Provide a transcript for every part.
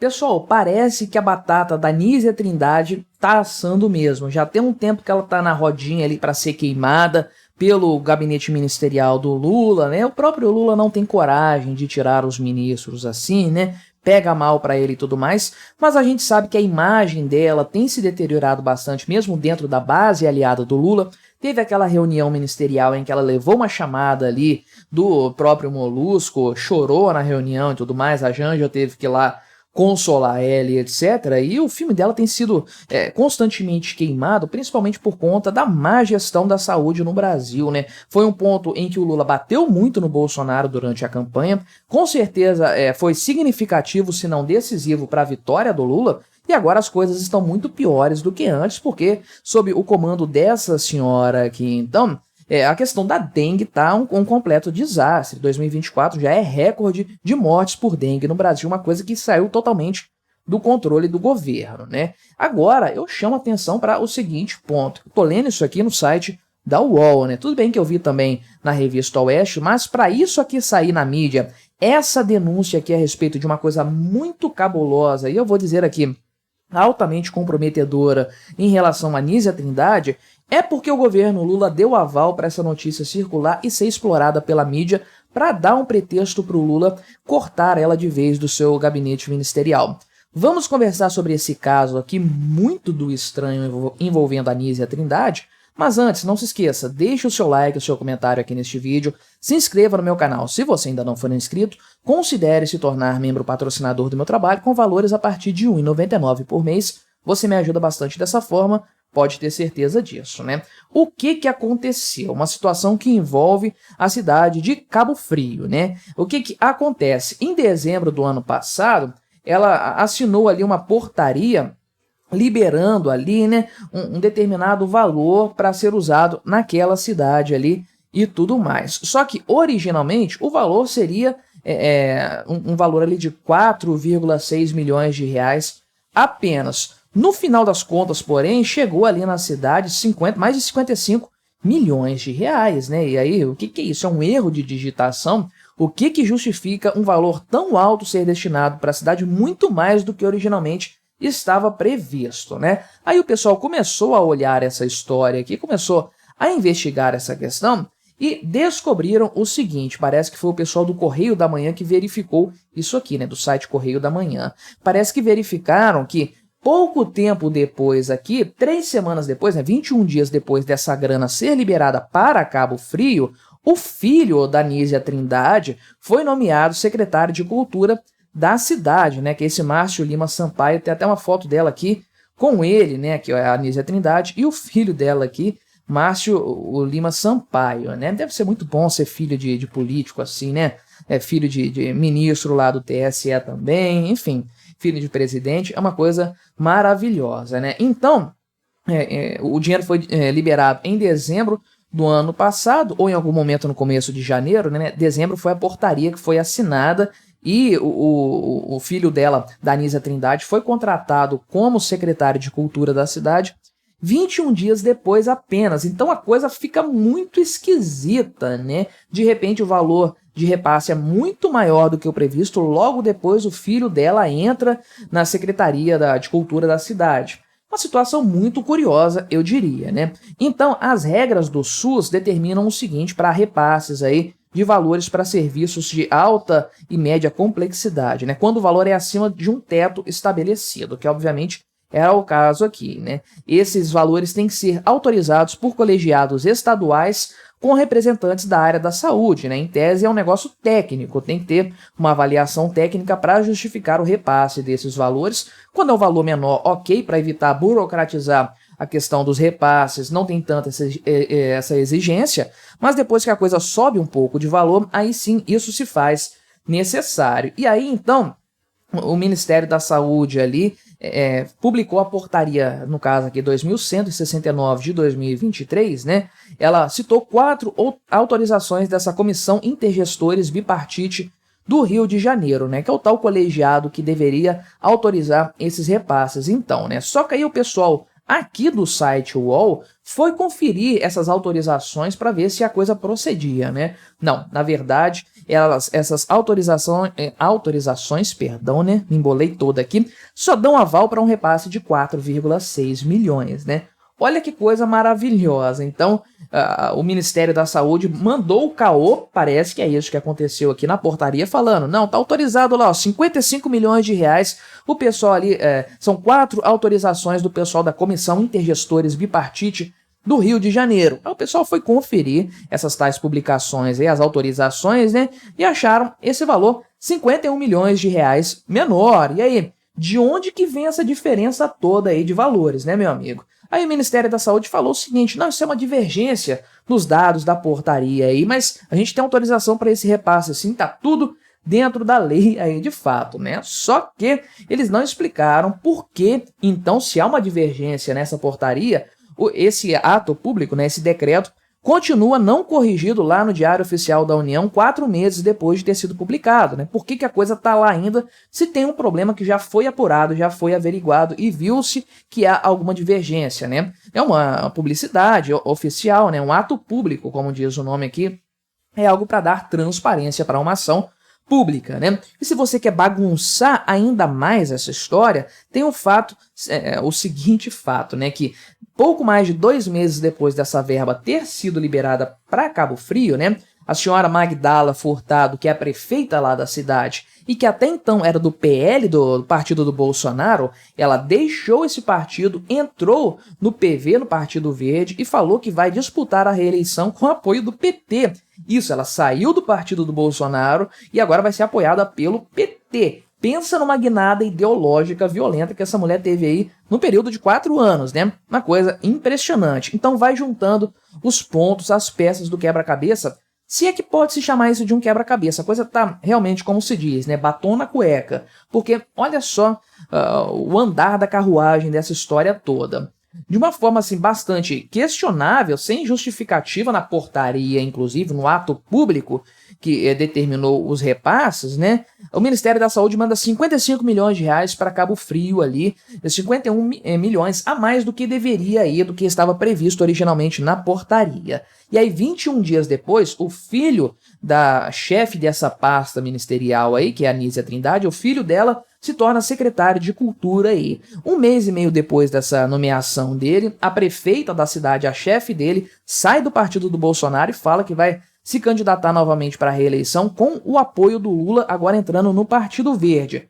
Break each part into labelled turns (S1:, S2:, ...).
S1: Pessoal, parece que a batata da Anísia Trindade tá assando mesmo. Já tem um tempo que ela tá na rodinha ali para ser queimada pelo gabinete ministerial do Lula, né? O próprio Lula não tem coragem de tirar os ministros assim, né? Pega mal para ele e tudo mais, mas a gente sabe que a imagem dela tem se deteriorado bastante, mesmo dentro da base aliada do Lula. Teve aquela reunião ministerial em que ela levou uma chamada ali do próprio Molusco, chorou na reunião e tudo mais, a Janja teve que ir lá consolar ela e etc. E o filme dela tem sido constantemente queimado, principalmente por conta da má gestão da saúde no Brasil, né? Foi um ponto em que o Lula bateu muito no Bolsonaro durante a campanha, com certeza foi significativo, se não decisivo, para a vitória do Lula. E agora as coisas estão muito piores do que antes, porque sob o comando dessa senhora aqui, então, a questão da dengue tá um completo desastre. 2024 já é recorde de mortes por dengue no Brasil, uma coisa que saiu totalmente do controle do governo, né? Agora, eu chamo atenção para o seguinte ponto. Eu tô lendo isso aqui no site da UOL, né? Tudo bem que eu vi também na revista Oeste, mas para isso aqui sair na mídia, essa denúncia aqui a respeito de uma coisa muito cabulosa, e eu vou dizer aqui, altamente comprometedora em relação a Anísia Trindade, é porque o governo Lula deu aval para essa notícia circular e ser explorada pela mídia para dar um pretexto para o Lula cortar ela de vez do seu gabinete ministerial. Vamos conversar sobre esse caso aqui muito do estranho envolvendo a Anísia Trindade, mas antes, não se esqueça, deixe o seu like, o seu comentário aqui neste vídeo, se inscreva no meu canal se você ainda não for inscrito, considere se tornar membro patrocinador do meu trabalho com valores a partir de R$ 1,99 por mês, você me ajuda bastante dessa forma, pode ter certeza disso, né? O que aconteceu? Uma situação que envolve a cidade de Cabo Frio, né? O que acontece? Em dezembro do ano passado, ela assinou ali uma portaria liberando ali, né, um determinado valor para ser usado naquela cidade ali e tudo mais. Só que, originalmente, o valor seria um valor ali de 4,6 milhões de reais apenas. No final das contas, porém, chegou ali na cidade mais de 55 milhões de reais, né? E aí, o que é isso? É um erro de digitação? O que justifica um valor tão alto ser destinado para a cidade muito mais do que originalmente estava previsto, né? Aí o pessoal começou a olhar essa história aqui, começou a investigar essa questão e descobriram o seguinte, parece que foi o pessoal do Correio da Manhã que verificou isso aqui, né, do site Correio da Manhã. Parece que verificaram que pouco tempo depois aqui, 3 semanas depois, né, 21 dias depois dessa grana ser liberada para Cabo Frio, o filho da Anísia Trindade foi nomeado secretário de Cultura da cidade, né, que é esse Márcio Lima Sampaio, tem até uma foto dela aqui com ele, né, que é a Anísia Trindade, e o filho dela aqui, Márcio Lima Sampaio, né, deve ser muito bom ser filho de político assim, né, filho de ministro lá do TSE também, enfim, filho de presidente, é uma coisa maravilhosa, né, então, o dinheiro foi liberado em dezembro do ano passado, ou em algum momento no começo de janeiro, né, dezembro foi a portaria que foi assinada. E o filho dela, da Anísia Trindade, foi contratado como secretário de Cultura da cidade 21 dias depois apenas. Então a coisa fica muito esquisita, né? De repente o valor de repasse é muito maior do que o previsto, logo depois o filho dela entra na Secretaria de Cultura da cidade. Uma situação muito curiosa, eu diria, né? Então as regras do SUS determinam o seguinte para repasses aí de valores para serviços de alta e média complexidade, né? Quando o valor é acima de um teto estabelecido, que obviamente era o caso aqui, né? Esses valores têm que ser autorizados por colegiados estaduais com representantes da área da saúde, né? Em tese é um negócio técnico, tem que ter uma avaliação técnica para justificar o repasse desses valores. Quando é um valor menor, ok, para evitar burocratizar a questão dos repasses, não tem tanta essa exigência, mas depois que a coisa sobe um pouco de valor, aí sim isso se faz necessário. E aí então o Ministério da Saúde ali publicou a portaria, no caso aqui 2169 de 2023, né? Ela citou 4 autorizações dessa comissão intergestores bipartite do Rio de Janeiro, né? Que é o tal colegiado que deveria autorizar esses repasses. Então, né? Só que aí o pessoal aqui do site UOL foi conferir essas autorizações para ver se a coisa procedia, né? Não, na verdade, essas autorizações, perdão, né? Me embolei toda aqui, só dão aval para um repasse de 4,6 milhões, né? Olha que coisa maravilhosa. Então, o Ministério da Saúde mandou o caô, parece que é isso que aconteceu aqui na portaria, falando, não, tá autorizado lá, ó, 55 milhões de reais, o pessoal ali, são 4 autorizações do pessoal da Comissão Intergestores Bipartite do Rio de Janeiro. Aí o pessoal foi conferir essas tais publicações e as autorizações, né, e acharam esse valor 51 milhões de reais menor. E aí, de onde que vem essa diferença toda aí de valores, né, meu amigo? Aí o Ministério da Saúde falou o seguinte, não, isso é uma divergência nos dados da portaria aí, mas a gente tem autorização para esse repasse, assim, tá tudo dentro da lei aí de fato, né? Só que eles não explicaram por que, então, se há uma divergência nessa portaria, esse ato público, né, esse decreto, continua não corrigido lá no Diário Oficial da União 4 meses depois de ter sido publicado, né? Por que a coisa está lá ainda se tem um problema que já foi apurado, já foi averiguado e viu-se que há alguma divergência, né? É uma publicidade oficial, né? Um ato público, como diz o nome aqui, é algo para dar transparência para uma ação pública, né? E se você quer bagunçar ainda mais essa história, tem o seguinte fato, né? Que pouco mais de 2 meses depois dessa verba ter sido liberada para Cabo Frio, né? A senhora Magdala Furtado, que é a prefeita lá da cidade e que até então era do PL, do partido do Bolsonaro, ela deixou esse partido, entrou no PV, no Partido Verde, e falou que vai disputar a reeleição com o apoio do PT. Isso, ela saiu do partido do Bolsonaro e agora vai ser apoiada pelo PT. Pensa numa guinada ideológica violenta que essa mulher teve aí no período de 4 anos, né? Uma coisa impressionante. Então vai juntando os pontos, as peças do quebra-cabeça, se é que pode se chamar isso de um quebra-cabeça. A coisa tá realmente, como se diz, né? Batom na cueca. Porque olha só o andar da carruagem dessa história toda. De uma forma assim bastante questionável, sem justificativa na portaria, inclusive no ato público que determinou os repasses, né? O Ministério da Saúde manda 55 milhões de reais para Cabo Frio ali, 51 milhões a mais do que deveria ir, do que estava previsto originalmente na portaria. E aí 21 dias depois, o filho da chefe dessa pasta ministerial aí, que é a Anísia Trindade, o filho dela se torna secretário de Cultura aí. 1 mês e meio depois dessa nomeação dele, a prefeita da cidade, a chefe dele, sai do partido do Bolsonaro e fala que vai se candidatar novamente para a reeleição com o apoio do Lula, agora entrando no Partido Verde.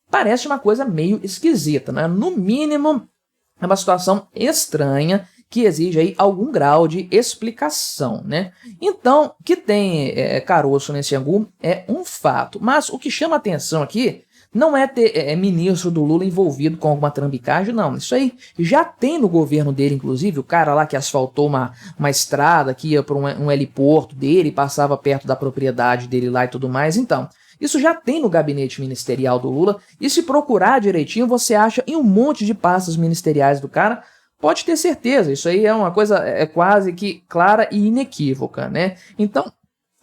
S1: Parece uma coisa meio esquisita, né? No mínimo, é uma situação estranha que exige aí algum grau de explicação, né? Então, que tem caroço nesse angu é um fato, mas o que chama atenção aqui não é ter ministro do Lula envolvido com alguma trambicagem, não. Isso aí já tem no governo dele, inclusive, o cara lá que asfaltou uma estrada que ia para um heliporto dele, passava perto da propriedade dele lá e tudo mais. Então, isso já tem no gabinete ministerial do Lula, e se procurar direitinho, você acha em um monte de pastas ministeriais do cara. Pode ter certeza, isso aí é uma coisa quase que clara e inequívoca, né? Então,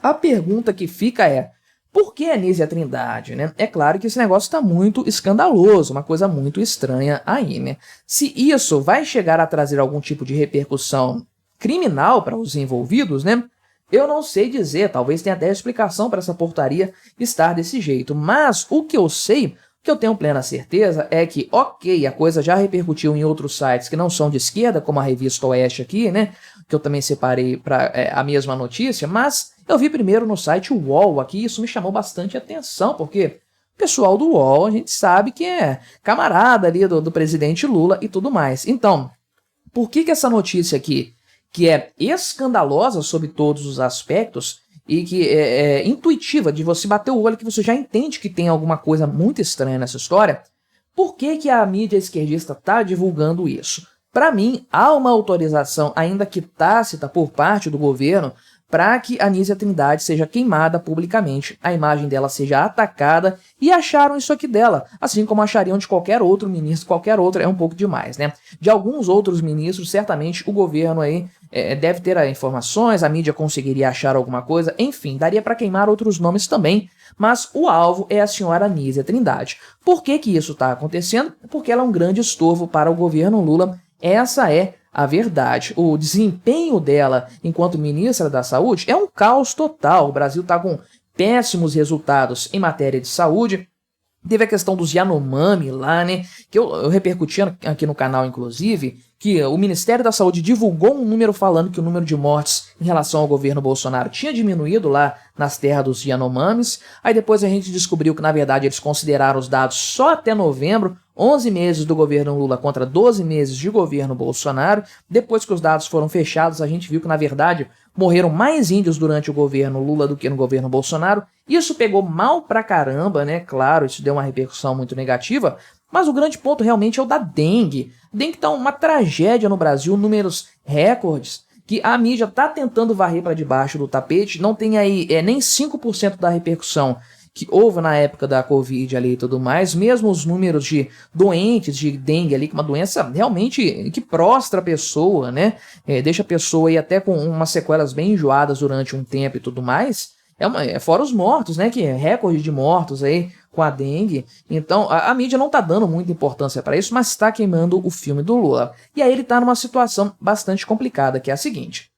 S1: a pergunta que fica é, por que Anísia Trindade, né? É claro que esse negócio está muito escandaloso, uma coisa muito estranha aí, né? Se isso vai chegar a trazer algum tipo de repercussão criminal para os envolvidos, né? Eu não sei dizer, talvez tenha até explicação para essa portaria estar desse jeito, mas o que eu sei, o que eu tenho plena certeza é que, ok, a coisa já repercutiu em outros sites que não são de esquerda, como a Revista Oeste aqui, né? Que eu também separei para a mesma notícia, mas eu vi primeiro no site UOL aqui, e isso me chamou bastante atenção, porque o pessoal do UOL a gente sabe que é camarada ali do presidente Lula e tudo mais. Então, por que essa notícia aqui, que é escandalosa sob todos os aspectos e que é intuitiva, de você bater o olho que você já entende que tem alguma coisa muito estranha nessa história, por que a mídia esquerdista está divulgando isso? Para mim, há uma autorização, ainda que tácita, por parte do governo, para que Anísia Trindade seja queimada publicamente, a imagem dela seja atacada, e acharam isso aqui dela, assim como achariam de qualquer outro ministro, qualquer outro, é um pouco demais, né? De alguns outros ministros, certamente o governo aí deve ter informações, a mídia conseguiria achar alguma coisa, enfim, daria para queimar outros nomes também, mas o alvo é a senhora Anísia Trindade. Por que isso está acontecendo? Porque ela é um grande estorvo para o governo Lula Essa é a verdade. O desempenho dela enquanto ministra da Saúde é um caos total. O Brasil está com péssimos resultados em matéria de saúde. Teve a questão dos Yanomami lá, né? Que eu repercuti aqui no canal, inclusive, que o Ministério da Saúde divulgou um número falando que o número de mortes em relação ao governo Bolsonaro tinha diminuído lá nas terras dos Yanomamis. Aí depois a gente descobriu que, na verdade, eles consideraram os dados só até novembro, 11 meses do governo Lula contra 12 meses de governo Bolsonaro. Depois que os dados foram fechados, a gente viu que, na verdade, morreram mais índios durante o governo Lula do que no governo Bolsonaro. Isso pegou mal pra caramba, né? Claro, isso deu uma repercussão muito negativa, mas o grande ponto realmente é o da dengue. Dengue tá uma tragédia no Brasil, números recordes, que a mídia tá tentando varrer para debaixo do tapete, não tem aí nem 5% da repercussão que houve na época da Covid ali e tudo mais, mesmo os números de doentes de dengue ali, que é uma doença realmente que prostra a pessoa, né? Deixa a pessoa aí até com umas sequelas bem enjoadas durante um tempo e tudo mais. Fora os mortos, né? Que é recorde de mortos aí com a dengue. Então, a mídia não tá dando muita importância para isso, mas está queimando o filme do Lula. E aí ele tá numa situação bastante complicada, que é a seguinte.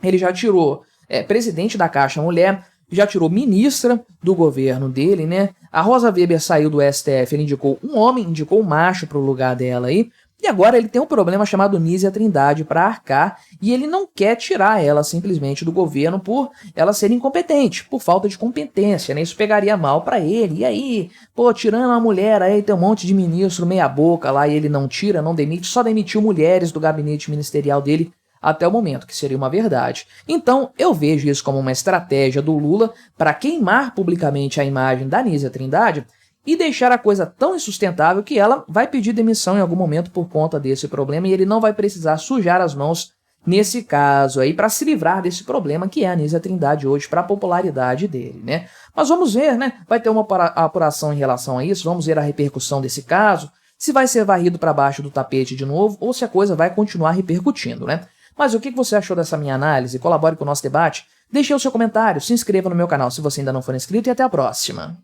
S1: Ele já tirou presidente da Caixa Mulher, já tirou ministra do governo dele, né? A Rosa Weber saiu do STF, ele indicou um homem, indicou um macho pro lugar dela aí. E agora ele tem um problema chamado Nízia Trindade para arcar e ele não quer tirar ela simplesmente do governo por ela ser incompetente, por falta de competência, né? Isso pegaria mal para ele. E aí, pô, tirando a mulher aí, tem um monte de ministro meia boca lá e ele não tira, não demite, só demitiu mulheres do gabinete ministerial dele até o momento, que seria uma verdade. Então, eu vejo isso como uma estratégia do Lula para queimar publicamente a imagem da Nízia Trindade e deixar a coisa tão insustentável que ela vai pedir demissão em algum momento por conta desse problema e ele não vai precisar sujar as mãos nesse caso aí para se livrar desse problema que é a Nízia Trindade hoje para a popularidade dele, né? Mas vamos ver, né? Vai ter uma apuração em relação a isso, vamos ver a repercussão desse caso, se vai ser varrido para baixo do tapete de novo ou se a coisa vai continuar repercutindo, né? Mas o que você achou dessa minha análise? Colabore com o nosso debate, deixe o seu comentário, se inscreva no meu canal se você ainda não for inscrito e até a próxima.